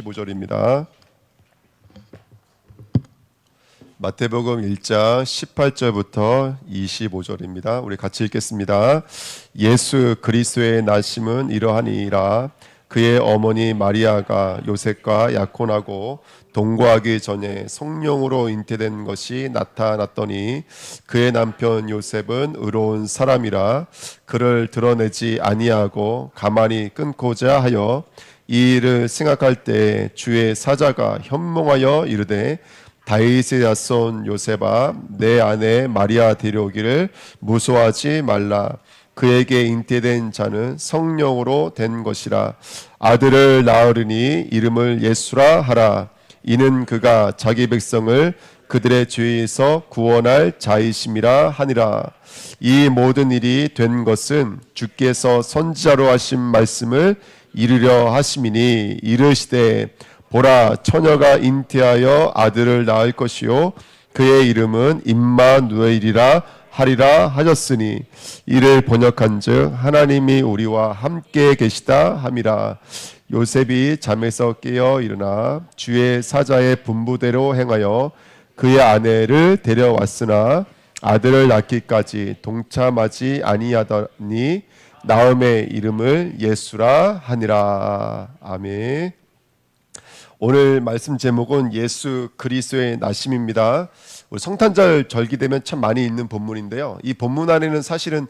15절입니다. 마태복음 1장 18절부터 25절입니다. 우리 같이 읽겠습니다. 예수 그리스도의 나심은 이러하니라. 그의 어머니 마리아가 요셉과 약혼하고 동거하기 전에 성령으로 잉태된 것이 나타났더니 그의 남편 요셉은 의로운 사람이라 그를 드러내지 아니하고 가만히 끊고자 하여 이 일을 생각할 때 주의 사자가 현몽하여 이르되 다윗의 자손 요셉아 내 아내 마리아 데려오기를 무서워하지 말라. 그에게 잉태된 자는 성령으로 된 것이라. 아들을 낳으리니 이름을 예수라 하라. 이는 그가 자기 백성을 그들의 죄에서 구원할 자이심이라 하니라. 이 모든 일이 된 것은 주께서 선지자로 하신 말씀을 이루려 하심이니 이르시되 보라 처녀가 잉태하여 아들을 낳을 것이요 그의 이름은 임마누엘이라 하리라 하셨으니 이를 번역한즉 하나님이 우리와 함께 계시다 함이라. 요셉이 잠에서 깨어 일어나 주의 사자의 분부대로 행하여 그의 아내를 데려왔으나 아들을 낳기까지 동참하지 아니하더니 나음의 이름을 예수라 하니라. 아멘. 오늘 말씀 제목은 예수 그리스도의 나심입니다. 우리 성탄절 절기되면 참 많이 읽는 본문인데요. 이 본문 안에는 사실은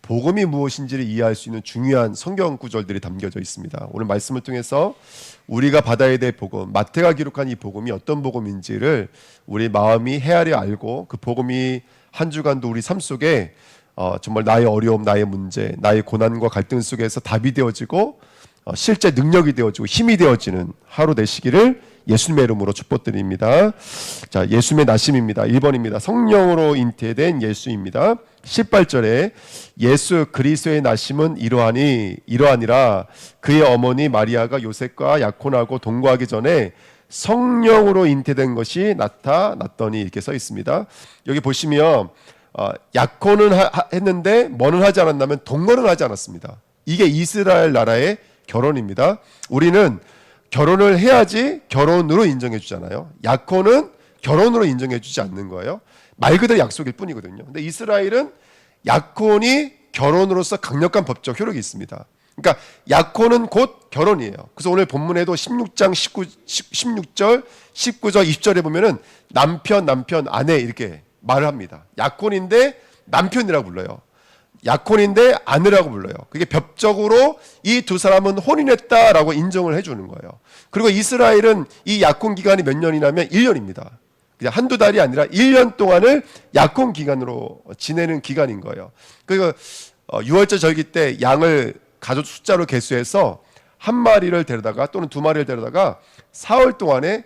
복음이 무엇인지를 이해할 수 있는 중요한 성경 구절들이 담겨져 있습니다. 오늘 말씀을 통해서 우리가 받아야 될 복음, 마태가 기록한 이 복음이 어떤 복음인지를 우리 마음이 헤아려 알고 그 복음이 한 주간도 우리 삶 속에 정말 나의 어려움, 나의 문제, 나의 고난과 갈등 속에서 답이 되어지고 실제 능력이 되어지고 힘이 되어지는 하루 되시기를 예수님의 이름으로 축복드립니다. 자, 예수님의 나심입니다. 1번입니다. 성령으로 잉태된 예수입니다. 18절에 예수 그리스도의 나심은 이러하니라. 그의 어머니 마리아가 요셉과 약혼하고 동거하기 전에 성령으로 잉태된 것이 나타났더니 이렇게 써 있습니다. 여기 보시면 약혼은 했는데 뭐는 하지 않았냐면 동거는 하지 않았습니다. 이게 이스라엘 나라의 결혼입니다. 우리는 결혼을 해야지 결혼으로 인정해 주잖아요. 약혼은 결혼으로 인정해 주지 않는 거예요. 말 그대로 약속일 뿐이거든요. 근데 이스라엘은 약혼이 결혼으로서 강력한 법적 효력이 있습니다. 그러니까 약혼은 곧 결혼이에요. 그래서 오늘 본문에도 16장 16절, 19절, 20절에 보면은 남편, 아내 이렇게 말을 합니다. 약혼인데 남편이라고 불러요. 약혼인데 아내라고 불러요. 그게 법적으로 이 두 사람은 혼인했다라고 인정을 해주는 거예요. 그리고 이스라엘은 이 약혼 기간이 몇 년이냐면 1년입니다. 그냥 한두 달이 아니라 1년 동안을 약혼 기간으로 지내는 기간인 거예요. 그리고 6월절 절기 때 양을 가족 숫자로 계수해서 한 마리를 데려다가 또는 두 마리를 데려다가 사흘 동안에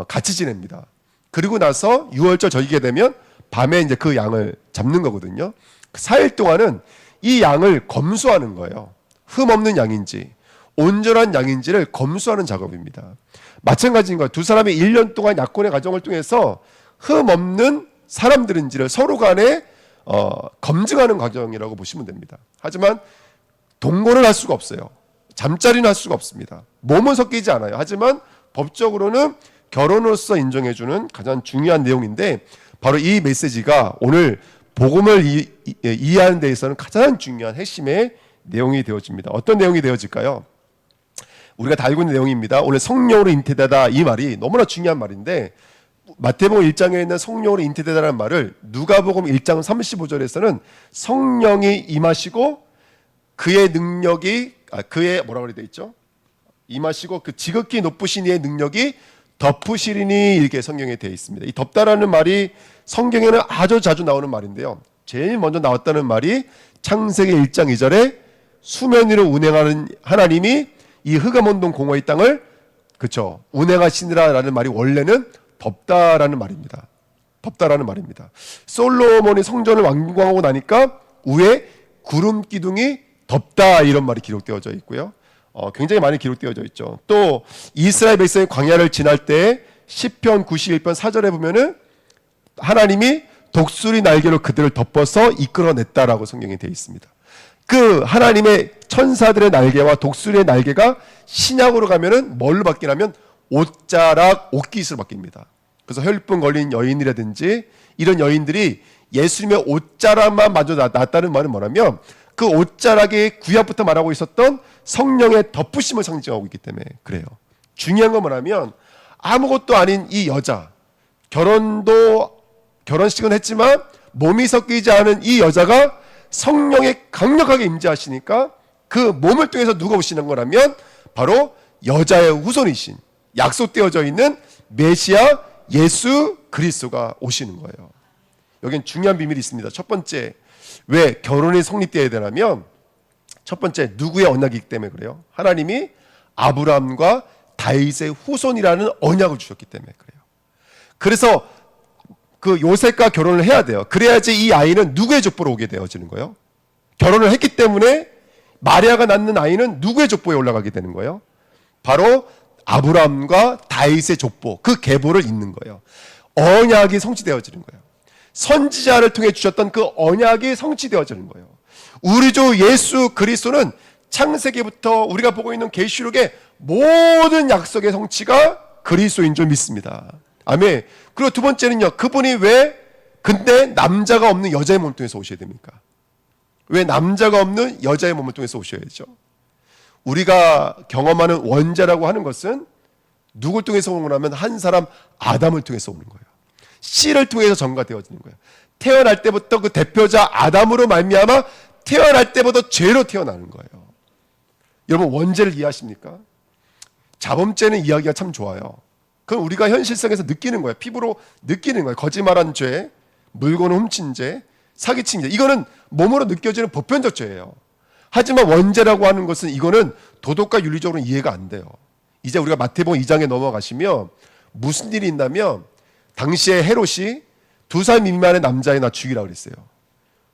같이 지냅니다. 그리고 나서 6월절 절기가 되면 밤에 이제 그 양을 잡는 거거든요. 4일 동안은 이 양을 검수하는 거예요. 흠 없는 양인지 온전한 양인지를 검수하는 작업입니다. 마찬가지인 거예요. 두 사람이 1년 동안 약혼의 과정을 통해서 흠 없는 사람들인지를 서로 간에 검증하는 과정이라고 보시면 됩니다. 하지만 동거를 할 수가 없어요. 잠자리는 할 수가 없습니다. 몸은 섞이지 않아요. 하지만 법적으로는 결혼으로서 인정해주는 가장 중요한 내용인데 바로 이 메시지가 오늘 복음을 이해하는 데 있어서는 가장 중요한 핵심의 내용이 되어집니다. 어떤 내용이 되어질까요? 우리가 다 알고 있는 내용입니다. 오늘 성령으로 잉태되다 이 말이 너무나 중요한 말인데 마태복음 1장에 있는 성령으로 잉태되다라는 말을 누가복음 1장 35절에서는 성령이 임하시고 그의 능력이 그의 뭐라고 되어 있죠? 임하시고 그 지극히 높으신 이의 능력이 덮으시리니 이렇게 성경에 되어 있습니다. 이 덮다라는 말이 성경에는 아주 자주 나오는 말인데요. 제일 먼저 나왔다는 말이 창세기 1장 2절에 수면 위로 운행하는 하나님이 이 흑암온동 공허의 땅을 운행하시니라라는 말이 원래는 덮다라는 말입니다. 덮다라는 말입니다. 솔로몬이 성전을 완공하고 나니까 위에 구름 기둥이 덮다 이런 말이 기록되어져 있고요. 굉장히 많이 기록되어져 있죠. 또 이스라엘 백성이 광야를 지날 때 시편 91편 4절에 보면은 하나님이 독수리 날개로 그들을 덮어서 이끌어냈다라고 성경에 되어 있습니다. 그 하나님의 천사들의 날개와 독수리의 날개가 신약으로 가면은 뭘로 바뀌냐면 옷자락 옷깃으로 바뀝니다. 그래서 혈병 걸린 여인이라든지 이런 여인들이 예수님의 옷자락만 마저 낫다는 말은 뭐냐면 그 옷자락이 구약부터 말하고 있었던 성령의 덮으심을 상징하고 있기 때문에 그래요. 중요한 건 뭐냐면 아무것도 아닌 이 여자, 결혼식은 했지만 몸이 섞이지 않은 이 여자가 성령에 강력하게 임재하시니까 그 몸을 통해서 누가 오시는 거라면 바로 여자의 후손이신 약속되어져 있는 메시아 예수 그리스도가 오시는 거예요. 여긴 중요한 비밀이 있습니다. 첫 번째, 왜 결혼이 성립되어야 되냐면 첫 번째, 누구의 언약이기 때문에 그래요. 하나님이 아브라함과 다윗의 후손이라는 언약을 주셨기 때문에 그래요. 그래서 그 요셉과 결혼을 해야 돼요. 그래야지 이 아이는 누구의 족보로 오게 되어지는 거예요. 결혼을 했기 때문에 마리아가 낳는 아이는 누구의 족보에 올라가게 되는 거예요. 바로 아브라함과 다윗의 족보, 그 계보를 잇는 거예요. 언약이 성취되어지는 거예요. 선지자를 통해 주셨던 그 언약이 성취되어지는 거예요. 우리 주 예수 그리스도는 창세기부터 우리가 보고 있는 계시록의 모든 약속의 성취가 그리스도인 줄 믿습니다. 아멘. 그리고 두 번째는요, 그분이 왜 근데 남자가 없는 여자의 몸을 통해서 오셔야 됩니까? 왜 남자가 없는 여자의 몸을 통해서 오셔야죠? 우리가 경험하는 원죄라고 하는 것은 누굴 통해서 오는 거냐면 한 사람 아담을 통해서 오는 거예요. 씨를 통해서 전가되어지는 거예요. 태어날 때부터 그 대표자 아담으로 말미암아 태어날 때부터 죄로 태어나는 거예요. 여러분 원죄를 이해하십니까? 자범죄는 이야기가 참 좋아요. 그건 우리가 현실성에서 느끼는 거예요. 피부로 느끼는 거예요. 거짓말한 죄, 물건을 훔친 죄, 사기친 죄. 이거는 몸으로 느껴지는 보편적 죄예요. 하지만 원죄라고 하는 것은 이거는 도덕과 윤리적으로 이해가 안 돼요. 이제 우리가 마태복음 2장에 넘어가시면 무슨 일이 있냐면 당시에 헤롯이 2살 미만의 남자애나 죽이라고 그랬어요.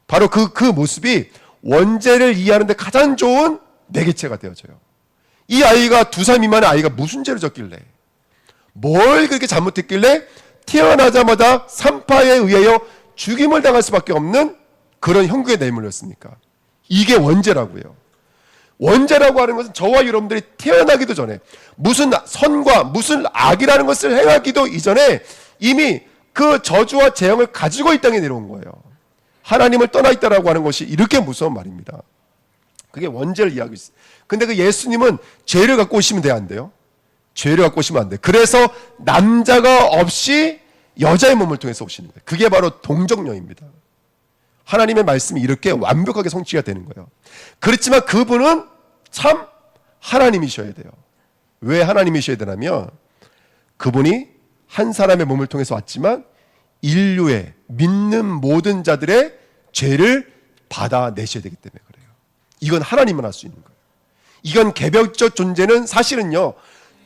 바로 그 모습이 원죄를 이해하는데 가장 좋은 매개체가 되어져요. 이 아이가 2살 미만의 아이가 무슨 죄를 졌길래, 뭘 그렇게 잘못했길래 태어나자마자 산파에 의하여 죽임을 당할 수밖에 없는 그런 형국에 내몰렸습니까? 이게 원죄라고요. 원죄라고 하는 것은 저와 여러분들이 태어나기도 전에 무슨 선과 무슨 악이라는 것을 행하기도 이전에 이미 그 저주와 재앙을 가지고 이 땅에 내려온 거예요. 하나님을 떠나 있다라고 하는 것이 이렇게 무서운 말입니다. 그게 원죄를 이야기하고 있어요. 근데 그 예수님은 죄를 갖고 오시면 돼요, 안 돼요? 죄를 갖고 오시면 안 돼요. 그래서 남자가 없이 여자의 몸을 통해서 오시는 거예요. 그게 바로 동정녀입니다. 하나님의 말씀이 이렇게 완벽하게 성취가 되는 거예요. 그렇지만 그분은 참 하나님이셔야 돼요. 왜 하나님이셔야 되냐면 그분이 한 사람의 몸을 통해서 왔지만 인류의 믿는 모든 자들의 죄를 받아내셔야 되기 때문에 그래요. 이건 하나님만 할 수 있는 거예요. 이건 개별적 존재는 사실은요,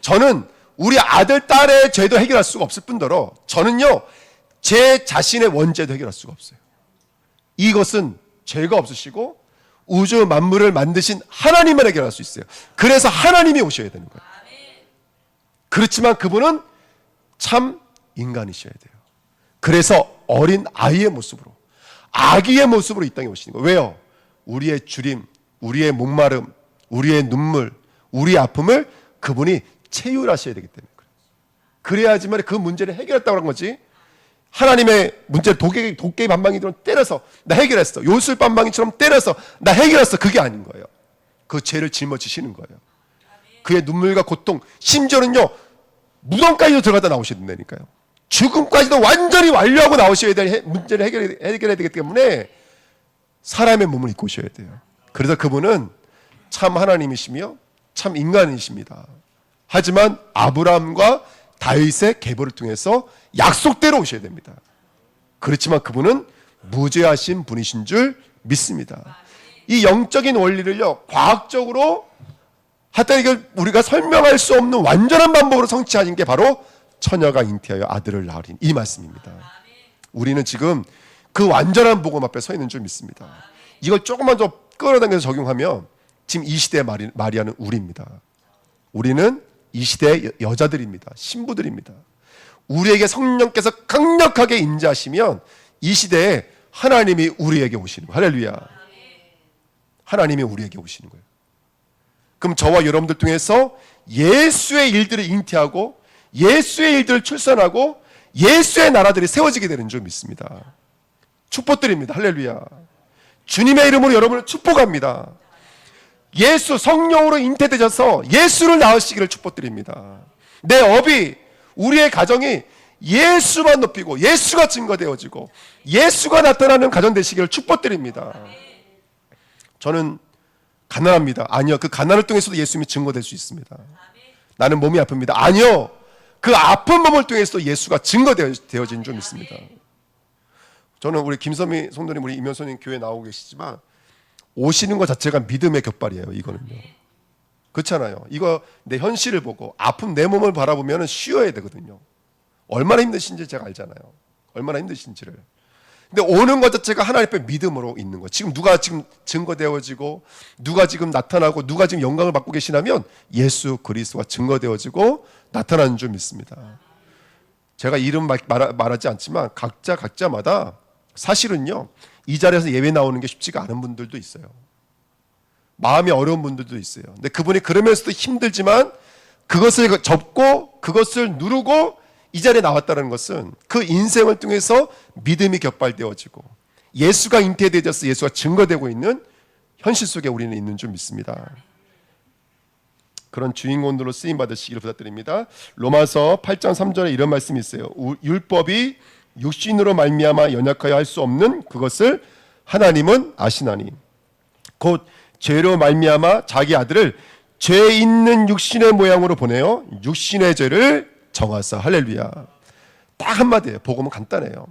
저는 우리 아들, 딸의 죄도 해결할 수가 없을 뿐더러 저는요, 제 자신의 원죄도 해결할 수가 없어요. 이것은 죄가 없으시고 우주 만물을 만드신 하나님만 해결할 수 있어요. 그래서 하나님이 오셔야 되는 거예요. 그렇지만 그분은 참 인간이셔야 돼요. 그래서 어린 아이의 모습으로, 아기의 모습으로 이 땅에 오시는 거예요. 왜요? 우리의 주림, 우리의 목마름, 우리의 눈물, 우리의 아픔을 그분이 체휼하셔야 되기 때문에 그래요. 그래야지만 그 문제를 해결했다고 하는 거지. 하나님의 문제를 도깨비 반방이처럼 때려서 나 해결했어, 요술 반방이처럼 때려서 나 해결했어, 그게 아닌 거예요. 그 죄를 짊어지시는 거예요. 그의 눈물과 고통, 심지어는요 무덤까지도 들어가다 나오셔야 된다니까요. 죽음까지도 완전히 완료하고 나오셔야 될 문제를 해결해야 되기 때문에 사람의 몸을 입고 오셔야 돼요. 그래서 그분은 참 하나님이시며 참 인간이십니다. 하지만 아브라함과 다윗의 계보를 통해서 약속대로 오셔야 됩니다. 그렇지만 그분은 무죄하신 분이신 줄 믿습니다. 이 영적인 원리를요 과학적으로 하여튼 이걸 우리가 설명할 수 없는 완전한 방법으로 성취하신 게 바로 처녀가 잉태하여 아들을 낳으린 이 말씀입니다. 우리는 지금 그 완전한 복음 앞에 서 있는 줄 믿습니다. 이걸 조금만 더 끌어당겨서 적용하면 지금 이 시대의 마리아는 우리입니다. 우리는 이 시대의 여자들입니다. 신부들입니다. 우리에게 성령께서 강력하게 임재하시면 이 시대에 하나님이 우리에게 오시는 거예요. 할렐루야. 하나님이 우리에게 오시는 거예요. 그럼 저와 여러분들 통해서 예수의 일들을 잉태하고 예수의 일들을 출산하고 예수의 나라들이 세워지게 되는 줄 믿습니다. 축복드립니다. 할렐루야. 주님의 이름으로 여러분을 축복합니다. 예수 성령으로 잉태되셔서 예수를 낳으시기를 축복드립니다. 내 업이, 우리의 가정이 예수만 높이고 예수가 증거되어지고 예수가 나타나는 가정 되시기를 축복드립니다. 저는 가난합니다. 아니요. 그 가난을 통해서도 예수님이 증거될 수 있습니다. 나는 몸이 아픕니다. 아니요. 그 아픈 몸을 통해서도 예수가 증거되어진 줄 믿습니다. 저는 우리 김선미 성도님, 우리 이면소님 교회 나오고 계시지만 오시는 것 자체가 믿음의 곁발이에요. 이거는요. 그렇잖아요. 이거 내 현실을 보고 아픈 내 몸을 바라보면 쉬어야 되거든요. 얼마나 힘드신지 제가 알잖아요. 얼마나 힘드신지를. 근데 오는 것 자체가 하나님 앞에 믿음으로 있는 거. 지금 누가 지금 증거되어지고 누가 지금 나타나고 누가 지금 영광을 받고 계시냐면 예수 그리스도가 증거되어지고 나타나는 줄 믿습니다. 제가 이름 말하지 않지만 각자마다 사실은요, 이 자리에서 예배 나오는 게 쉽지가 않은 분들도 있어요. 마음이 어려운 분들도 있어요. 근데 그분이 그러면서도 힘들지만 그것을 접고 그것을 누르고 이 자리에 나왔다는 것은 그 인생을 통해서 믿음이 격발되어지고 예수가 잉태되어져서 예수가 증거되고 있는 현실 속에 우리는 있는 줄 믿습니다. 그런 주인공들로 쓰임 받으시기를 부탁드립니다. 로마서 8장 3절에 이런 말씀이 있어요. 율법이 육신으로 말미암아 연약하여 할 수 없는 그것을 하나님은 아시나니 곧 죄로 말미암아 자기 아들을 죄 있는 육신의 모양으로 보내어 육신의 죄를 정하사. 할렐루야. 딱 한마디예요. 복음은 간단해요.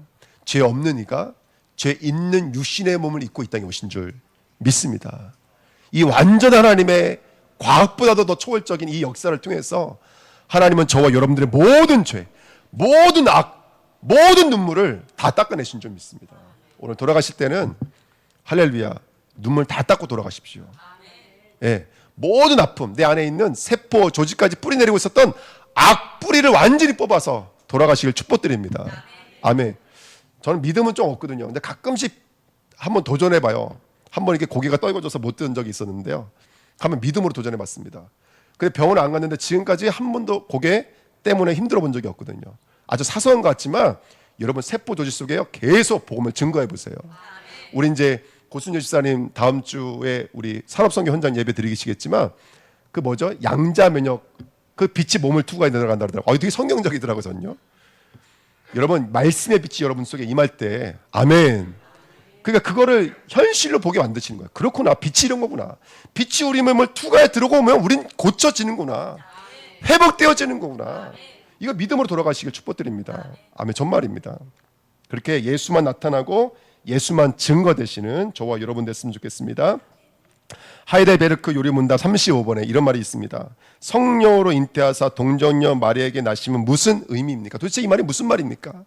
죄 없는 이가 죄 있는 육신의 몸을 입고 이 땅에 오신 줄 믿습니다. 이 완전한 하나님의 과학보다도 더 초월적인 이 역사를 통해서 하나님은 저와 여러분들의 모든 죄, 모든 악, 모든 눈물을 다 닦아내신 줄 믿습니다. 오늘 돌아가실 때는 할렐루야, 눈물 다 닦고 돌아가십시오. 예, 모든 아픔, 내 안에 있는 세포, 조직까지 뿌리내리고 있었던 악 뿌리를 완전히 뽑아서 돌아가시길 축복드립니다. 아멘. 저는 믿음은 좀 없거든요. 근데 가끔씩 한번 도전해봐요. 한번 이렇게 고개가 떨궈져서 못 든 적이 있었는데요. 한번 믿음으로 도전해봤습니다. 근데 병원에 안 갔는데 지금까지 한 번도 고개 때문에 힘들어 본 적이 없거든요. 아주 사소한 것 같지만 여러분 세포 조직 속에요 계속 복음을 증거해 보세요. 우리 이제 고순열 집사님 다음 주에 우리 산업선교 현장 예배 드리시겠지만 그 뭐죠? 양자 면역 그 빛이 몸을 투구하게 들어간다 그러더라고요. 되게 성경적이더라고요, 저는요. 여러분 말씀의 빛이 여러분 속에 임할 때 아멘. 그러니까 그거를 현실로 보게 만드시는 거예요. 그렇구나, 빛이 이런 거구나. 빛이 우리 몸을 투구에 들어오면 우린 고쳐지는구나, 회복되어지는 거구나. 이거 믿음으로 돌아가시길 축복드립니다. 아멘. 정말입니다. 그렇게 예수만 나타나고 예수만 증거되시는 저와 여러분 됐으면 좋겠습니다. 하이델베르크 요리문답 35번에 이런 말이 있습니다. 성령으로 잉태하사 동정녀 마리아에게 낳으시면 무슨 의미입니까? 도대체 이 말이 무슨 말입니까?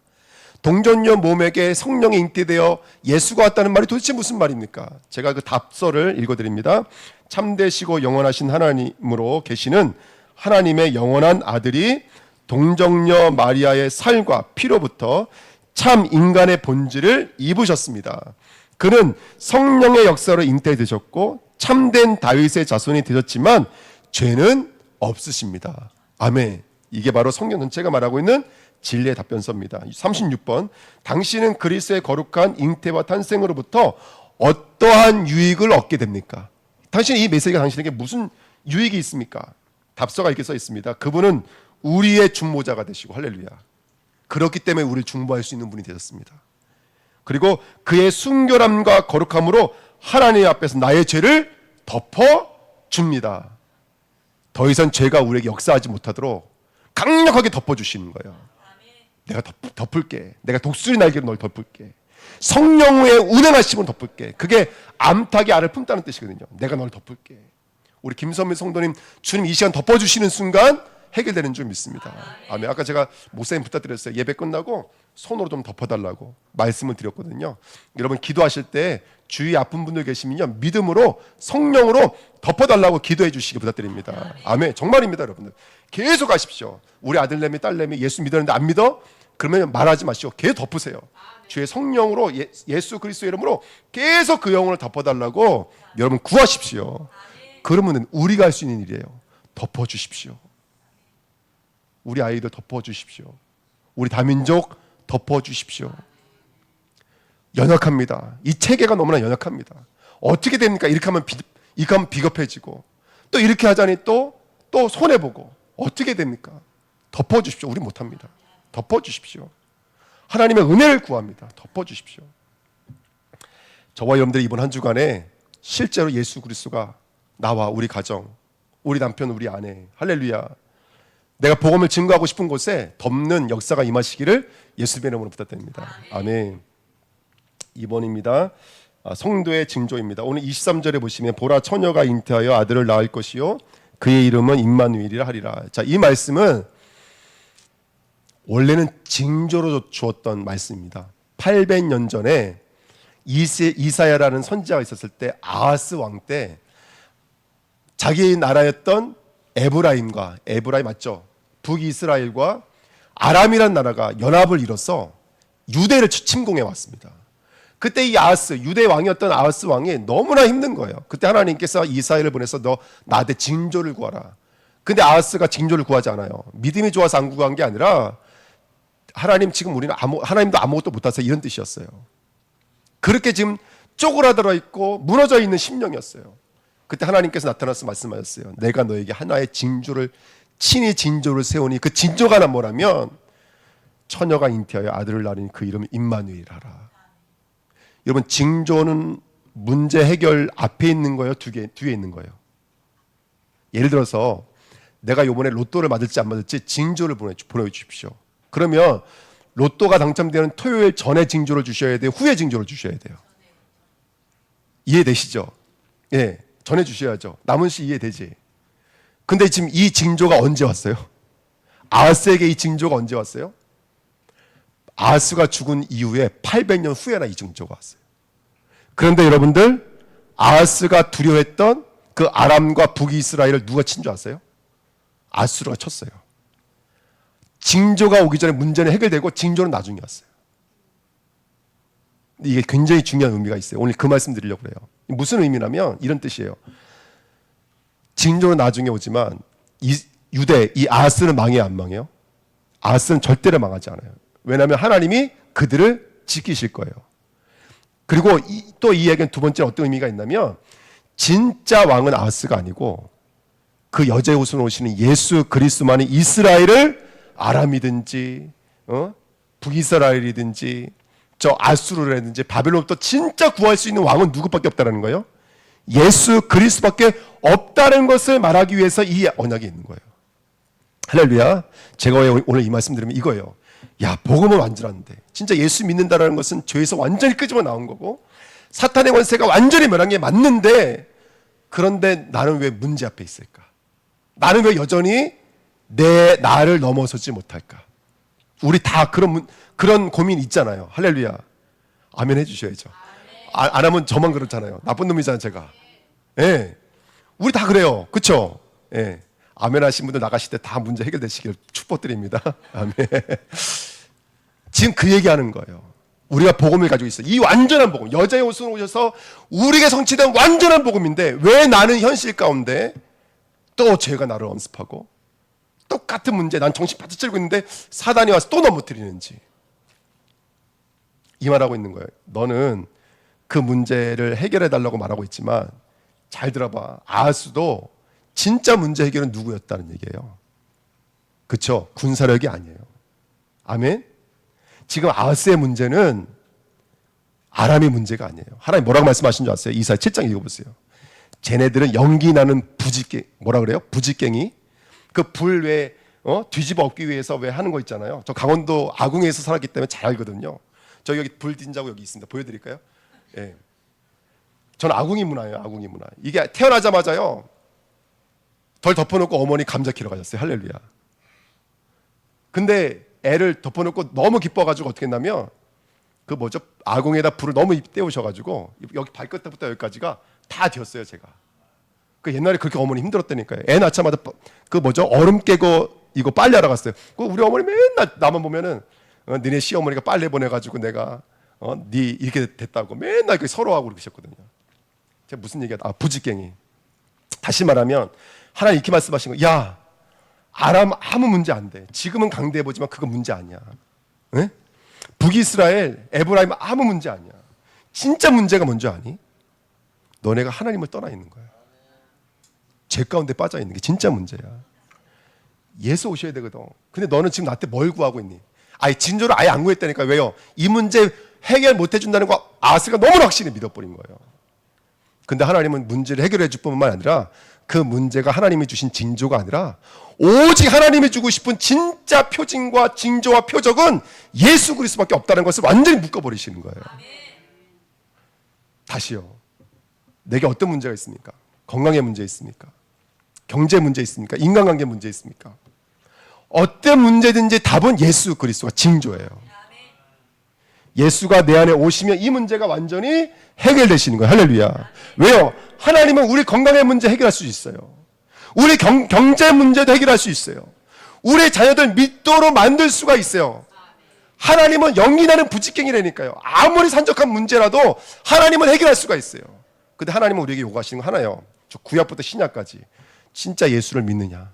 동정녀 몸에게 성령이 잉태되어 예수가 왔다는 말이 도대체 무슨 말입니까? 제가 그 답서를 읽어드립니다. 참되시고 영원하신 하나님으로 계시는 하나님의 영원한 아들이 동정녀 마리아의 살과 피로부터 참 인간의 본질을 입으셨습니다. 그는 성령의 역사로 잉태되셨고 참된 다윗의 자손이 되셨지만 죄는 없으십니다. 아멘. 이게 바로 성경 전체가 말하고 있는 진리의 답변서입니다. 36번. 당신은 그리스도의 거룩한 잉태와 탄생으로부터 어떠한 유익을 얻게 됩니까? 당신이 이 메시지가 당신에게 무슨 유익이 있습니까? 답서가 이렇게 써 있습니다. 그분은 우리의 중보자가 되시고 할렐루야. 그렇기 때문에 우리를 중보할 수 있는 분이 되셨습니다. 그리고 그의 순결함과 거룩함으로 하나님 앞에서 나의 죄를 덮어줍니다. 더 이상 죄가 우리에게 역사하지 못하도록 강력하게 덮어주시는 거예요. 내가 덮을게. 내가 독수리 날개로 널 덮을게. 성령의 운행하심을 덮을게. 그게 암탉이 알을 품다는 뜻이거든요. 내가 널 덮을게. 우리 김선미 성도님, 주님 이 시간 덮어주시는 순간 해결되는 줄 믿습니다. 아멘. 아까 제가 목사님 부탁드렸어요. 예배 끝나고 손으로 좀 덮어달라고 말씀을 드렸거든요. 여러분 기도하실 때 주위에 아픈 분들 계시면요, 믿음으로 성령으로 덮어달라고 기도해 주시기 부탁드립니다. 아멘. 정말입니다, 여러분들. 계속 하십시오. 우리 아들내미 딸내미 예수 믿었는데 안 믿어? 그러면 말하지 마시고 계속 덮으세요. 주의 성령으로 예수 그리스도 이름으로 계속 그 영혼을 덮어달라고 여러분 구하십시오. 그러면 우리가 할 수 있는 일이에요. 덮어주십시오. 우리 아이들 덮어주십시오. 우리 다민족 덮어주십시오. 연약합니다. 이 체계가 너무나 연약합니다. 어떻게 됩니까? 이렇게 하면 비겁해지고 또 이렇게 하자니 또 손해보고 어떻게 됩니까? 덮어주십시오. 우리 못합니다. 덮어주십시오. 하나님의 은혜를 구합니다. 덮어주십시오. 저와 여러분들이 이번 한 주간에 실제로 예수 그리스도가 나와 우리 가정, 우리 남편, 우리 아내, 할렐루야, 내가 복음을 증거하고 싶은 곳에 덮는 역사가 임하시기를 예수님의 이름으로 부탁드립니다. 아멘. 2번입니다. 성도의 징조입니다. 오늘 23절에 보시면 보라 처녀가 잉태하여 아들을 낳을 것이요 그의 이름은 임마누엘이라 하리라. 자, 이 말씀은 원래는 징조로 주었던 말씀입니다. 800년 전에 이사야라는 선지자가 있었을 때 아하스 왕 때 자기 나라였던 에브라임 맞죠? 북이스라엘과 아람이란 나라가 연합을 이뤄서 유대를 침공해 왔습니다. 그때 이 유대 왕이었던 아하스 왕이 너무나 힘든 거예요. 그때 하나님께서 이사야를 보내서 너 나한테 징조를 구하라. 근데 아하스가 징조를 구하지 않아요. 믿음이 좋아서 안 구한 게 아니라 하나님 지금 우리는 하나님도 아무것도 못하세요 이런 뜻이었어요. 그렇게 지금 쪼그라들어 있고 무너져 있는 심령이었어요. 그때 하나님께서 나타나서 말씀하셨어요. 내가 너에게 하나의 친히 징조를 세우니 그 징조가 뭐라면 처녀가 잉태하여 아들을 낳으니 그 이름은 임마누엘이라. 여러분, 징조는 문제 해결 앞에 있는 거예요, 뒤에 있는 거예요? 예를 들어서 내가 이번에 로또를 맞을지 안 맞을지 징조를 보내주십시오. 그러면 로또가 당첨되는 토요일 전에 징조를 주셔야 돼요, 후에 징조를 주셔야 돼요? 이해되시죠? 예, 전해 주셔야죠. 남은 씨 이해되지? 근데 지금 이 징조가 언제 왔어요? 아하스에게 이 징조가 언제 왔어요? 아하스가 죽은 이후에 800년 후에나 이 징조가 왔어요. 그런데 여러분들, 아하스가 두려워했던 그 아람과 북이스라엘을 누가 친 줄 아세요? 아수르가 쳤어요. 징조가 오기 전에 문제는 해결되고 징조는 나중에 왔어요. 이게 굉장히 중요한 의미가 있어요. 오늘 그 말씀 드리려고 그래요. 무슨 의미냐면 이런 뜻이에요. 징조는 나중에 오지만 이 아하스는 망해요, 안 망해요? 아하스는 절대로 망하지 않아요. 왜냐하면 하나님이 그들을 지키실 거예요. 그리고 또 이 얘기는 두 번째 어떤 의미가 있냐면 진짜 왕은 아하스가 아니고 그 여자의 옷을 오시는 예수 그리스도만이 이스라엘을 아람이든지 북이스라엘이든지 저 아수르라든지 바벨론부터 진짜 구할 수 있는 왕은 누구밖에 없다는 거예요? 예수 그리스도밖에 없다는 것을 말하기 위해서 이 언약이 있는 거예요. 할렐루야. 제가 오늘 이 말씀 드리면 이거예요. 야, 복음은 완전한데 진짜 예수 믿는다는 것은 죄에서 완전히 끄집어 나온 거고 사탄의 권세가 완전히 멸한 게 맞는데, 그런데 나는 왜 문제 앞에 있을까? 나는 왜 여전히 나를 넘어서지 못할까? 우리 다 그런 고민 있잖아요. 할렐루야. 아멘 해주셔야죠. 안 하면 저만 그렇잖아요. 나쁜 놈이잖아요, 제가. 예. 우리 다 그래요. 그쵸? 예. 아멘 하신 분들 나가실 때 다 문제 해결되시길 축복드립니다. 아멘. 지금 그 얘기하는 거예요. 우리가 복음을 가지고 있어요. 이 완전한 복음. 여자의 옷을 오셔서 우리에게 성취된 완전한 복음인데 왜 나는 현실 가운데 또 죄가 나를 엄습하고 똑같은 문제, 난 정신 바짝 차리고 있는데 사단이 와서 또 넘어뜨리는지. 이 말하고 있는 거예요. 너는 그 문제를 해결해 달라고 말하고 있지만 잘 들어봐. 아하스도 진짜 문제 해결은 누구였다는 얘기예요. 그렇죠? 군사력이 아니에요. 아멘? 지금 아하스의 문제는 아람의 문제가 아니에요. 하나님 뭐라고 말씀하신 줄 아세요? 이사야 7장 읽어보세요. 쟤네들은 연기 나는 뭐라 그래요? 부직갱이. 그 불 왜 뒤집어 엎기 위해서 왜 하는 거 있잖아요. 저 강원도 아궁에서 살았기 때문에 잘 알거든요. 저 여기 불 딘자고 여기 있습니다. 보여드릴까요? 예. 저는 아궁이 문화예요. 아궁이 문화. 이게 태어나자마자요. 덜 덮어놓고 어머니 감자 키러 가셨어요. 할렐루야. 근데 애를 덮어놓고 너무 기뻐가지고 어떻게 했냐면 그 아궁에다 불을 너무 떼우셔가지고 여기 발끝부터 여기까지가 다 되었어요. 제가. 그 옛날에 그렇게 어머니 힘들었다니까요. 애 낳자마자 얼음 깨고 이거 빨래하러 갔어요. 그 우리 어머니 맨날 나만 보면은 너네 시어머니가 빨래 보내가지고 내가 네 이렇게 됐다고 맨날 서로하고 그러셨거든요. 제가 무슨 얘기야? 부직갱이. 다시 말하면 하나님 이렇게 말씀하신 거예요. 야, 아람 아무 문제 안 돼. 지금은 강대해보지만 그건 문제 아니야. 네? 북이스라엘, 에브라임 아무 문제 아니야. 진짜 문제가 뭔지 아니? 너네가 하나님을 떠나 있는 거야. 죄 가운데 빠져 있는 게 진짜 문제야. 예수 오셔야 되거든. 근데 너는 지금 나한테 뭘 구하고 있니? 아예 진조를 아예 안 구했다니까. 왜요? 이 문제 해결 못 해준다는 거 아스가 너무나 확실히 믿어버린 거예요. 근데 하나님은 문제를 해결해 줄 뿐만 아니라 그 문제가 하나님이 주신 징조가 아니라 오직 하나님이 주고 싶은 진짜 표징과 징조와 표적은 예수 그리스도밖에 없다는 것을 완전히 묶어버리시는 거예요. 다시요. 내게 어떤 문제가 있습니까? 건강에 문제 있습니까? 경제 문제 있습니까? 인간관계 문제 있습니까? 어떤 문제든지 답은 예수 그리스도가 징조예요. 예수가 내 안에 오시면 이 문제가 완전히 해결되시는 거예요. 할렐루야. 왜요? 하나님은 우리 건강의 문제 해결할 수 있어요. 우리 경제 문제도 해결할 수 있어요. 우리 자녀들 믿도록 만들 수가 있어요. 하나님은 영리나는 부직갱이라니까요. 아무리 산적한 문제라도 하나님은 해결할 수가 있어요. 근데 하나님은 우리에게 요구하시는 거 하나예요. 저 구약부터 신약까지 진짜 예수를 믿느냐,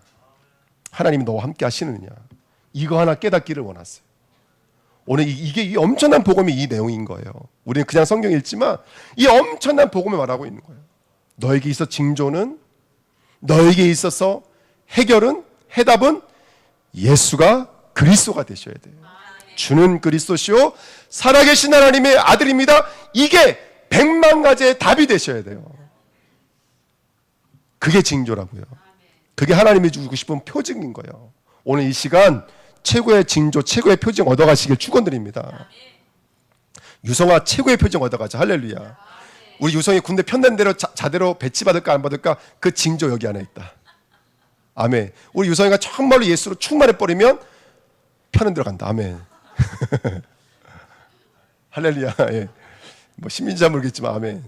하나님이 너와 함께 하시느냐, 이거 하나 깨닫기를 원하세요. 오늘 이게 엄청난 복음이 이 내용인 거예요. 우리는 그냥 성경 읽지만 이 엄청난 복음을 말하고 있는 거예요. 너에게 있어 징조는, 너에게 있어서 해결은, 해답은 예수가 그리스도가 되셔야 돼요. 주는 그리스도시요 살아계신 하나님의 아들입니다. 이게 100만 가지의 답이 되셔야 돼요. 그게 징조라고요. 그게 하나님이 주고 싶은 표징인 거예요. 오늘 이 시간 최고의 징조, 최고의 표징 얻어가시길 축원드립니다. 유성아, 최고의 표징 얻어가자. 할렐루야. 우리 유성이 군대 편된 대로 자대로 배치받을까 안 받을까? 그 징조 여기 안에 있다. 아멘. 우리 유성이가 정말로 예수로 충만해버리면 편은 들어간다. 아멘. 할렐루야. 예. 뭐 신민자 모르겠지만 아멘.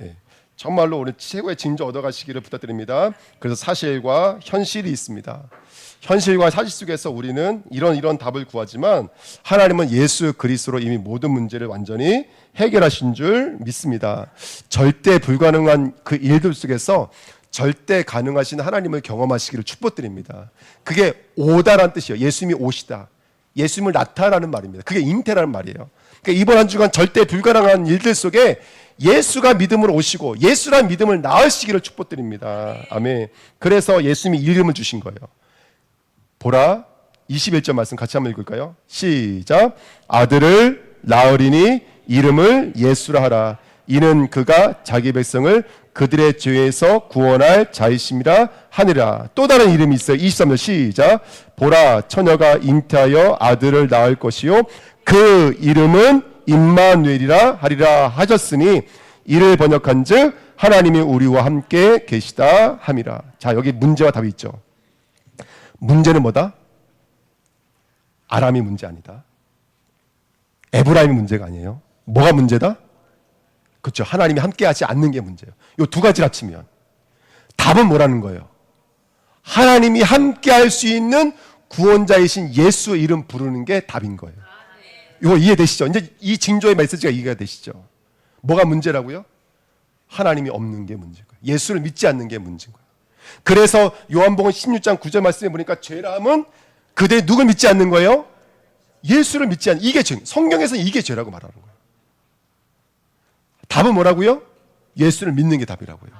예. 정말로 오늘 최고의 징조 얻어가시기를 부탁드립니다. 그래서 사실과 현실이 있습니다. 현실과 사실 속에서 우리는 이런 답을 구하지만 하나님은 예수 그리스도로 이미 모든 문제를 완전히 해결하신 줄 믿습니다. 절대 불가능한 그 일들 속에서 절대 가능하신 하나님을 경험하시기를 축복드립니다. 그게 오다란 뜻이에요. 예수님이 오시다. 예수님을 나타나는 말입니다. 그게 잉태라는 말이에요. 그러니까 이번 한 주간 절대 불가능한 일들 속에 예수가 믿음으로 오시고 예수란 믿음을 낳으시기를 축복드립니다. 아멘. 그래서 예수님이 이름을 주신 거예요. 보라, 21절 말씀 같이 한번 읽을까요? 시작. 아들을 낳으리니 이름을 예수라 하라. 이는 그가 자기 백성을 그들의 죄에서 구원할 자이심이라 하니라. 또 다른 이름이 있어요. 23절 시작. 보라, 처녀가 잉태하여 아들을 낳을 것이요 그 이름은 임마누엘이라 하리라 하셨으니 이를 번역한즉 하나님이 우리와 함께 계시다 함이라. 자, 여기 문제와 답이 있죠. 문제는 뭐다? 아람이 문제 아니다. 에브라임이 문제가 아니에요. 뭐가 문제다? 그렇죠. 하나님이 함께하지 않는 게 문제예요. 이 두 가지를 합치면 답은 뭐라는 거예요? 하나님이 함께할 수 있는 구원자이신 예수 이름 부르는 게 답인 거예요. 이거 이해되시죠? 이제 이 징조의 메시지가 이해가 되시죠? 뭐가 문제라고요? 하나님이 없는 게 문제인 거예요. 예수를 믿지 않는 게 문제인 거예요. 그래서 요한복음 16장 9절 말씀에 보니까 죄라함은 그대 누굴 믿지 않는 거예요? 예수를 믿지 않는, 이게 죄. 성경에서 이게 죄라고 말하는 거예요. 답은 뭐라고요? 예수를 믿는 게 답이라고요.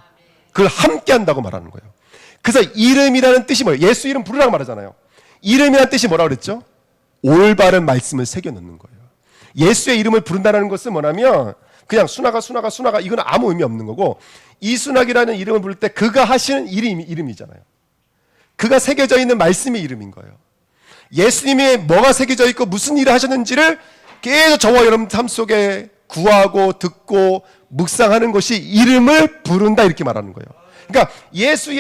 그걸 함께 한다고 말하는 거예요. 그래서 이름이라는 뜻이 뭐예요? 예수 이름 부르라고 말하잖아요. 이름이라는 뜻이 뭐라고 그랬죠? 올바른 말씀을 새겨 넣는 거예요. 예수의 이름을 부른다는 것은 뭐냐면 그냥 순아가 이건 아무 의미 없는 거고, 이순학이라는 이름을 부를 때 그가 하시는 이름이잖아요. 그가 새겨져 있는 말씀의 이름인 거예요. 예수님이 뭐가 새겨져 있고 무슨 일을 하셨는지를 계속 저와 여러분 삶 속에 구하고 듣고 묵상하는 것이 이름을 부른다 이렇게 말하는 거예요. 그러니까 예수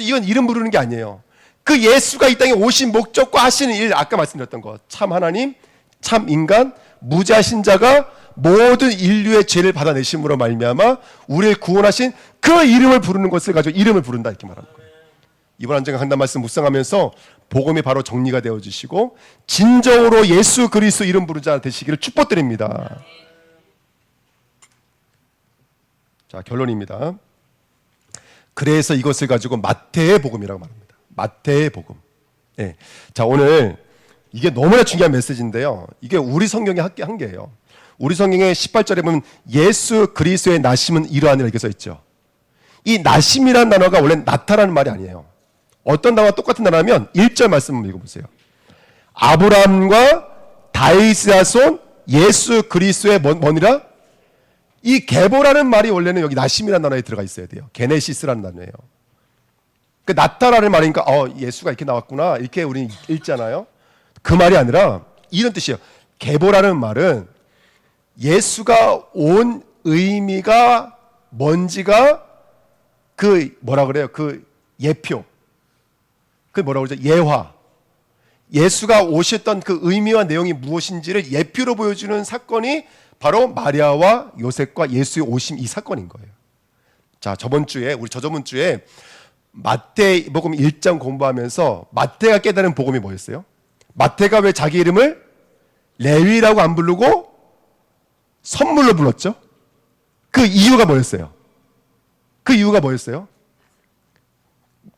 이건 이름 부르는 게 아니에요. 그 예수가 이 땅에 오신 목적과 하시는 일, 아까 말씀드렸던 것, 참 하나님, 참 인간, 무자신 자가 모든 인류의 죄를 받아내심으로 말미암아 우리를 구원하신 그 이름을 부르는 것을 가지고 이름을 부른다 이렇게 말하는 거예요. 이번 한 주간 강단 말씀 묵상하면서 복음이 바로 정리가 되어지시고 진정으로 예수 그리스도 이름 부르자 되시기를 축복드립니다. 자, 결론입니다. 그래서 이것을 가지고 마태의 복음이라고 말합니다. 마태의 복음. 예. 자, 오늘 이게 너무나 중요한 메시지인데요. 이게 우리 성경에 한 개예요. 우리 성경의 18절에 보면 예수 그리스도의 나심은 이러하니라 이렇게 써 있죠. 이 나심이라는 단어가 원래 나타나는 말이 아니에요. 어떤 단어와 똑같은 단어라면 1절 말씀 한번 읽어보세요. 아브라함과 다윗의 자손 예수 그리스도의 뭐니라? 이 계보라는 말이 원래는 여기 나심이라는 단어에 들어가 있어야 돼요. 게네시스라는 단어예요. 그 나타라는 말이니까 예수가 이렇게 나왔구나 이렇게 우리는 읽잖아요. 그 말이 아니라 이런 뜻이에요. 계보라는 말은 예수가 온 의미가 뭔지가 그 뭐라 그래요? 그 예표. 그 뭐라고 그러죠? 예화. 예수가 오셨던 그 의미와 내용이 무엇인지를 예표로 보여주는 사건이 바로 마리아와 요셉과 예수의 오심 이 사건인 거예요. 자, 저번 주에 마태복음 1장 공부하면서 마태가 깨달은 복음이 뭐였어요? 마태가 왜 자기 이름을 레위라고 안 부르고 선물로 불렀죠? 그 이유가 뭐였어요?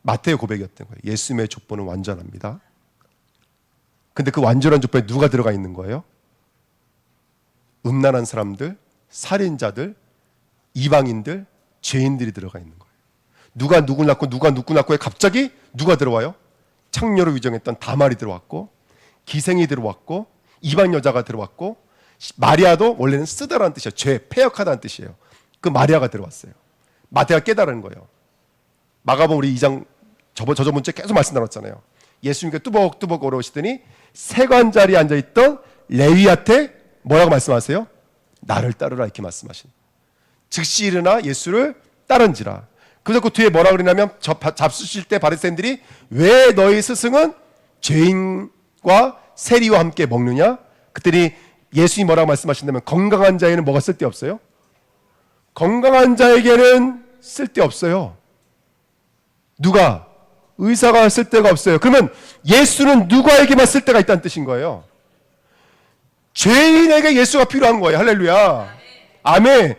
마태의 고백이었던 거예요. 예수님의 족보는 완전합니다. 근데 그 완전한 족보에 누가 들어가 있는 거예요? 음란한 사람들, 살인자들, 이방인들, 죄인들이 들어가 있는 거예요. 누가 누구 낳고에 갑자기 누가 들어와요? 창녀로 위정했던 다말이 들어왔고, 기생이 들어왔고, 이방 여자가 들어왔고, 마리아도 원래는 쓰다라는 뜻이에요. 죄, 패역하다는 뜻이에요. 그 마리아가 들어왔어요. 마태가 깨달은 거예요. 마가복음 우리 2장 저번 주에 계속 말씀 나눴잖아요. 예수님께 뚜벅뚜벅 걸어오시더니 세관 자리에 앉아있던 레위한테 뭐라고 말씀하세요? 나를 따르라 이렇게 말씀하신. 즉시 일어나 예수를 따른지라. 그래서 그 뒤에 뭐라 그러냐면 잡수실 때 바리새인들이 왜 너희 스승은 죄인과 세리와 함께 먹느냐? 그들이 예수님이 뭐라고 말씀하신다면 건강한 자에는 뭐가 쓸데없어요? 건강한 자에게는 쓸데없어요. 누가? 의사가 쓸데가 없어요. 그러면 예수는 누구에게만 쓸데가 있다는 뜻인 거예요. 죄인에게 예수가 필요한 거예요. 할렐루야. 아멘.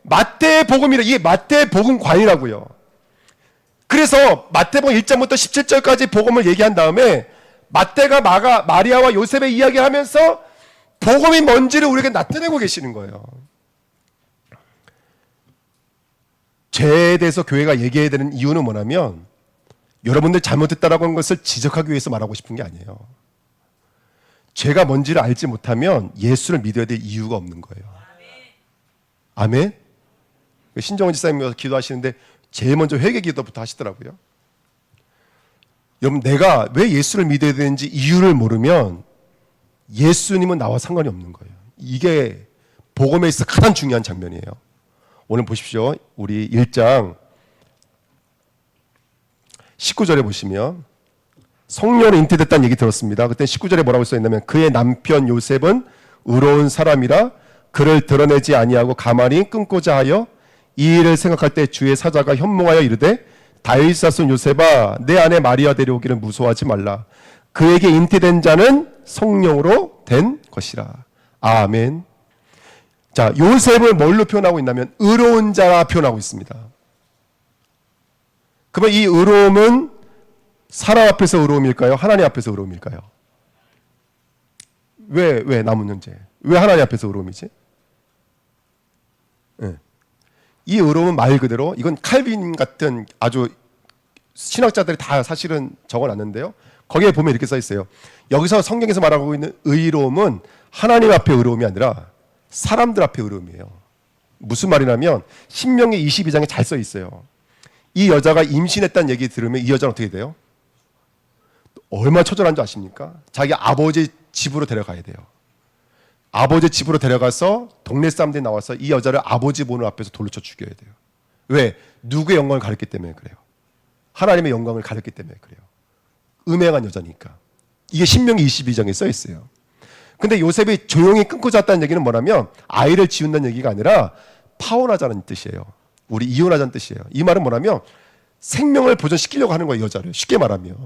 마태의 복음이라 이게 마태의 복음관이라고요. 그래서 마태복음 1장부터 17절까지 복음을 얘기한 다음에 마태가 마리아와 요셉의 이야기를 하면서 복음이 뭔지를 우리에게 나타내고 계시는 거예요. 죄에 대해서 교회가 얘기해야 되는 이유는 뭐냐면 여러분들 잘못했다라고 하는 것을 지적하기 위해서 말하고 싶은 게 아니에요. 죄가 뭔지를 알지 못하면 예수를 믿어야 될 이유가 없는 거예요. 아멘? 신정원 지사님이 기도하시는데 제일 먼저 회개 기도부터 하시더라고요. 여러분, 내가 왜 예수를 믿어야 되는지 이유를 모르면 예수님은 나와 상관이 없는 거예요. 이게 복음에 있어 가장 중요한 장면이에요. 오늘 보십시오. 우리 1장 19절에 보시면 성령으로 잉태됐다는 얘기 들었습니다. 그때 19절에 뭐라고 써있냐면 그의 남편 요셉은 의로운 사람이라 그를 드러내지 아니하고 가만히 끊고자 하여 이 일을 생각할 때 주의 사자가 현몽하여 이르되 다윗 자손 요셉아 내 아내 마리아 데려오기를 무서워하지 말라. 그에게 잉태된 자는 성령으로 된 것이라. 아멘. 자, 요셉을 뭘로 표현하고 있냐면 의로운 자라 표현하고 있습니다. 그러면 이 의로움은 사람 앞에서 의로움일까요? 하나님 앞에서 의로움일까요? 왜 남은 문제? 왜 하나님 앞에서 의로움이지? 네. 이 의로움은 말 그대로 이건 칼빈 같은 아주 신학자들이 다 사실은 적어놨는데요. 거기에 보면 이렇게 써 있어요. 여기서 성경에서 말하고 있는 의로움은 하나님 앞에 의로움이 아니라 사람들 앞에 의로움이에요. 무슨 말이냐면 신명기 22장에 잘 써 있어요. 이 여자가 임신했다는 얘기 들으면 이 여자는 어떻게 돼요? 얼마나 처절한 줄 아십니까? 자기 아버지 집으로 데려가야 돼요. 아버지 집으로 데려가서 동네 사람들이 나와서 이 여자를 아버지 보는 앞에서 돌로 쳐 죽여야 돼요. 왜? 누구의 영광을 가렸기 때문에 그래요. 하나님의 영광을 가렸기 때문에 그래요. 음행한 여자니까. 이게 신명기 22장에 써 있어요. 근데 요셉이 조용히 끊고 잤다는 얘기는 뭐냐면 아이를 지운다는 얘기가 아니라 파혼하자는 뜻이에요. 우리 이혼하자는 뜻이에요. 이 말은 뭐냐면 생명을 보존시키려고 하는 거예요. 여자를 쉽게 말하면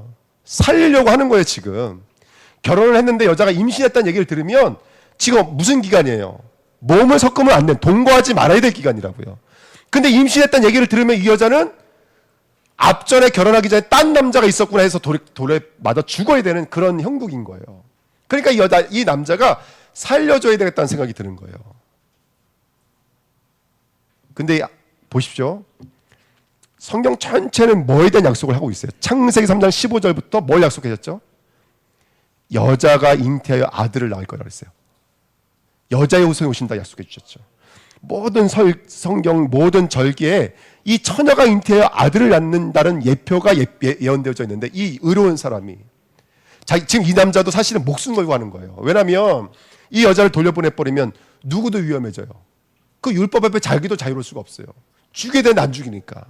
살리려고 하는 거예요. 지금 결혼을 했는데 여자가 임신했다는 얘기를 들으면 지금 무슨 기간이에요? 몸을 섞으면 안 돼. 동거하지 말아야 될 기간이라고요. 근데 임신했다는 얘기를 들으면 이 여자는 앞전에 결혼하기 전에 딴 남자가 있었구나 해서 돌에 맞아 죽어야 되는 그런 형국인 거예요. 그러니까 이 남자가 살려줘야 되겠다는 생각이 드는 거예요. 근데 보십시오. 성경 전체는 뭐에 대한 약속을 하고 있어요? 창세기 3장 15절부터 뭘 약속하셨죠? 여자가 잉태하여 아들을 낳을 거라고 했어요. 여자의 후손이 오신다 약속해 주셨죠. 모든 성경 모든 절기에 이 처녀가 잉태하여 아들을 낳는다는 예표가 예언되어져 있는데 이 의로운 사람이 지금 이 남자도 사실은 목숨 걸고 하는 거예요. 왜냐하면 이 여자를 돌려보내버리면 누구도 위험해져요. 그 율법 앞에 자기도 자유로울 수가 없어요. 죽게 되는데 안 죽이니까.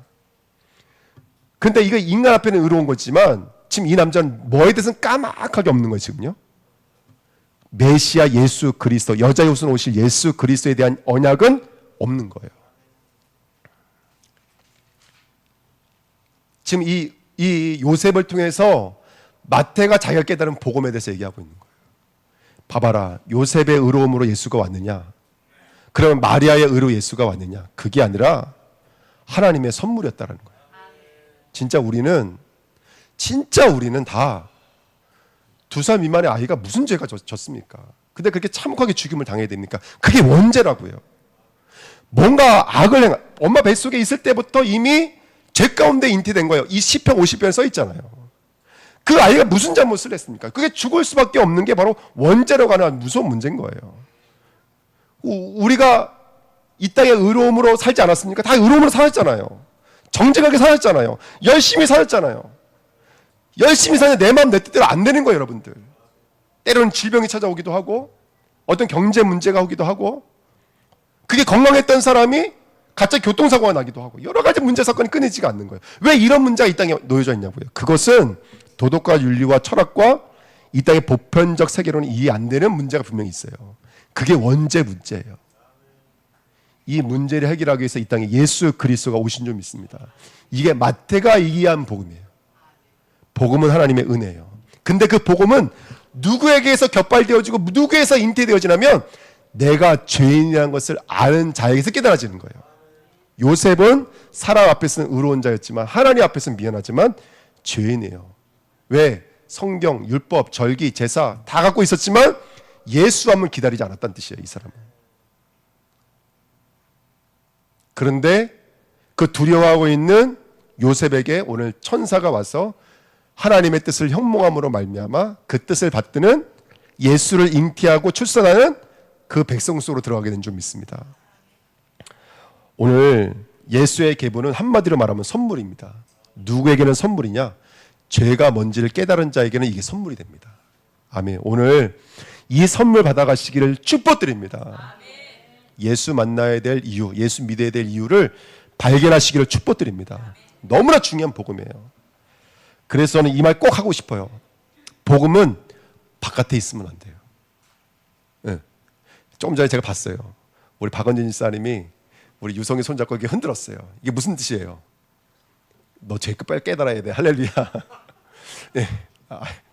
근데 이거 인간 앞에는 의로운 거지만 지금 이 남자는 뭐에 대해서는 까맣하게 없는 거예요. 지금요. 메시아 예수 그리스도, 여자의 후손 오실 예수 그리스도에 대한 언약은 없는 거예요. 지금 이 요셉을 통해서 마태가 자기가 깨달은 복음에 대해서 얘기하고 있는 거예요. 봐봐라, 요셉의 의로움으로 예수가 왔느냐? 그러면 마리아의 의로 예수가 왔느냐? 그게 아니라 하나님의 선물이었다는 거예요. 진짜 우리는 다 2살 미만의 아이가 무슨 죄가 졌습니까? 근데 그렇게 참혹하게 죽임을 당해야 됩니까? 그게 원죄라고요. 뭔가 악을 엄마 뱃속에 있을 때부터 이미 죄 가운데 잉태된 거예요. 이 시편 50편에 써 있잖아요. 그 아이가 무슨 잘못을 했습니까? 그게 죽을 수밖에 없는 게 바로 원죄로 가는 무서운 문제인 거예요. 우리가 이 땅에 의로움으로 살지 않았습니까? 다 의로움으로 살았잖아요. 정직하게 살았잖아요. 열심히 살았잖아요. 열심히 사는 내 마음 내 뜻대로 안 되는 거예요, 여러분들. 때로는 질병이 찾아오기도 하고 어떤 경제 문제가 오기도 하고 그게 건강했던 사람이 갑자기 교통사고가 나기도 하고 여러 가지 문제 사건이 끊이지가 않는 거예요. 왜 이런 문제가 이 땅에 놓여져 있냐고요. 그것은 도덕과 윤리와 철학과 이 땅의 보편적 세계로는 이해 안 되는 문제가 분명히 있어요. 그게 원죄 문제예요. 이 문제를 해결하기 위해서 이 땅에 예수 그리스도가 오신 줄 믿습니다. 이게 마태가 이해한 복음이에요. 복음은 하나님의 은혜예요. 근데 그 복음은 누구에게서 격발되어지고 누구에서 잉태되어지냐면 내가 죄인이라는 것을 아는 자에게서 깨달아지는 거예요. 요셉은 사람 앞에서는 의로운 자였지만 하나님 앞에서는 미안하지만 죄인이에요. 왜? 성경, 율법, 절기, 제사 다 갖고 있었지만 예수함을 기다리지 않았다는 뜻이에요. 이 사람은. 그런데 그 두려워하고 있는 요셉에게 오늘 천사가 와서 하나님의 뜻을 현몽함으로 말미암아 그 뜻을 받드는 예수를 잉태하고 출산하는 그 백성 속으로 들어가게 된 줄 믿습니다. 오늘 예수의 계보는 한마디로 말하면 선물입니다. 누구에게는 선물이냐? 죄가 뭔지를 깨달은 자에게는 이게 선물이 됩니다. 아멘. 오늘 이 선물 받아가시기를 축복드립니다. 예수 만나야 될 이유, 예수 믿어야 될 이유를 발견하시기를 축복드립니다. 너무나 중요한 복음이에요. 그래서 저는 이 말 꼭 하고 싶어요. 복음은 바깥에 있으면 안 돼요. 네. 조금 전에 제가 봤어요. 우리 박원진 집사님이 우리 유성이 손잡고 이렇게 흔들었어요. 이게 무슨 뜻이에요? 너 죄급 빨리 깨달아야 돼. 할렐루야. 네.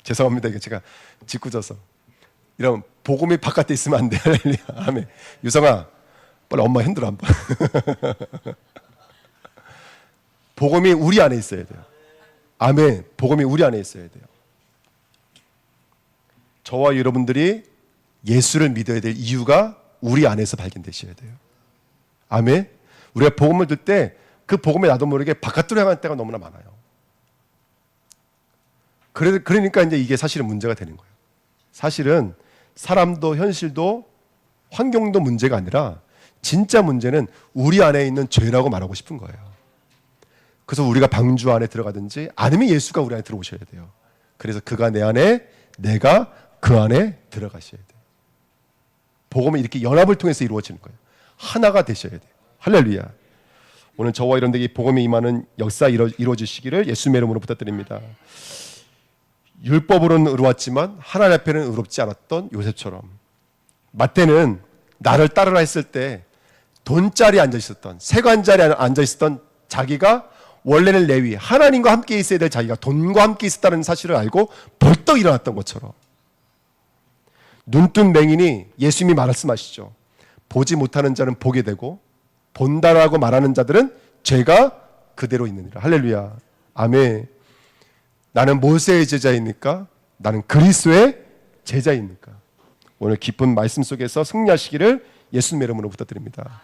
죄송합니다. 이게 제가 짓궂어서. 이런 복음이 바깥에 있으면 안 돼. 할렐루야. 아멘. 유성아, 빨리 엄마 흔들어 한번. 복음이 우리 안에 있어야 돼요. 아멘. 복음이 우리 안에 있어야 돼요. 저와 여러분들이 예수를 믿어야 될 이유가 우리 안에서 발견되셔야 돼요. 아멘. 우리가 복음을 들 때 그 복음에 나도 모르게 바깥으로 향할 때가 너무나 많아요. 그러니까 이제 이게 사실은 문제가 되는 거예요. 사실은 사람도 현실도 환경도 문제가 아니라 진짜 문제는 우리 안에 있는 죄라고 말하고 싶은 거예요. 그래서 우리가 방주 안에 들어가든지 아니면 예수가 우리 안에 들어오셔야 돼요. 그래서 그가 내 안에, 내가 그 안에 들어가셔야 돼요. 복음은 이렇게 연합을 통해서 이루어지는 거예요. 하나가 되셔야 돼요. 할렐루야. 오늘 저와 여러분들이 복음에 임하는 역사 이루어지시기를 예수님의 이름으로 부탁드립니다. 율법으로는 의로웠지만 하나님 앞에는 의롭지 않았던 요셉처럼 마태는 나를 따르라 했을 때 돈자리에 앉아있었던 세관자리에 앉아있었던 자기가 원래는 레위 하나님과 함께 있어야 될 자기가 돈과 함께 있었다는 사실을 알고 벌떡 일어났던 것처럼 눈뜬 맹인이 예수님이 말씀하시죠. 보지 못하는 자는 보게 되고 본다라고 말하는 자들은 죄가 그대로 있느니라. 할렐루야. 아멘. 나는 모세의 제자입니까? 나는 그리스도의 제자입니까? 오늘 기쁜 말씀 속에서 승리하시기를 예수님의 이름으로 부탁드립니다.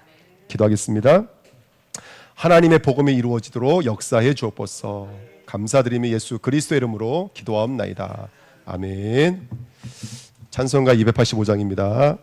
기도하겠습니다. 하나님의 복음이 이루어지도록 역사해 주옵소서. 감사드리며 예수 그리스도의 이름으로 기도하옵나이다. 아멘. 찬송가 285장입니다.